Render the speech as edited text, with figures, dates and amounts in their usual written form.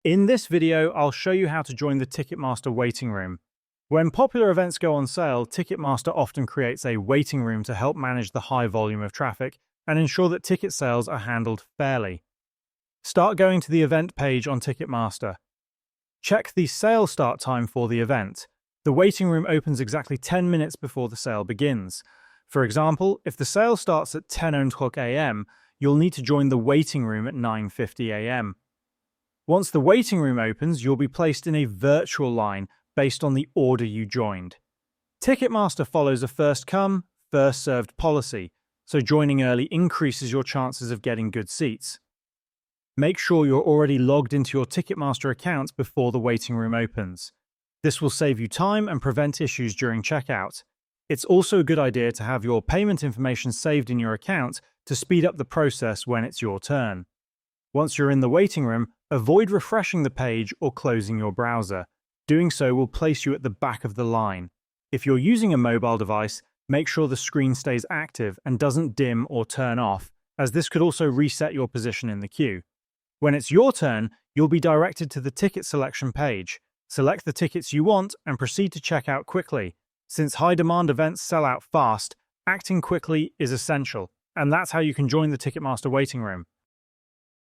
In this video, I'll show you how to join the Ticketmaster waiting room. When popular events go on sale, Ticketmaster often creates a waiting room to help manage the high volume of traffic and ensure that ticket sales are handled fairly. Start going to the event page on Ticketmaster. Check the sale start time for the event. The waiting room opens exactly 10 minutes before the sale begins. For example, if the sale starts at 10:00 a.m., you'll need to join the waiting room at 9:50 a.m. Once the waiting room opens, you'll be placed in a virtual line based on the order you joined. Ticketmaster follows a first-come, first-served policy, so joining early increases your chances of getting good seats. Make sure you're already logged into your Ticketmaster account before the waiting room opens. This will save you time and prevent issues during checkout. It's also a good idea to have your payment information saved in your account to speed up the process when it's your turn. Once you're in the waiting room, avoid refreshing the page or closing your browser. Doing so will place you at the back of the line. If you're using a mobile device, make sure the screen stays active and doesn't dim or turn off, as this could also reset your position in the queue. When it's your turn, you'll be directed to the ticket selection page. Select the tickets you want and proceed to check out quickly. Since high-demand events sell out fast, acting quickly is essential, and that's how you can join the Ticketmaster waiting room.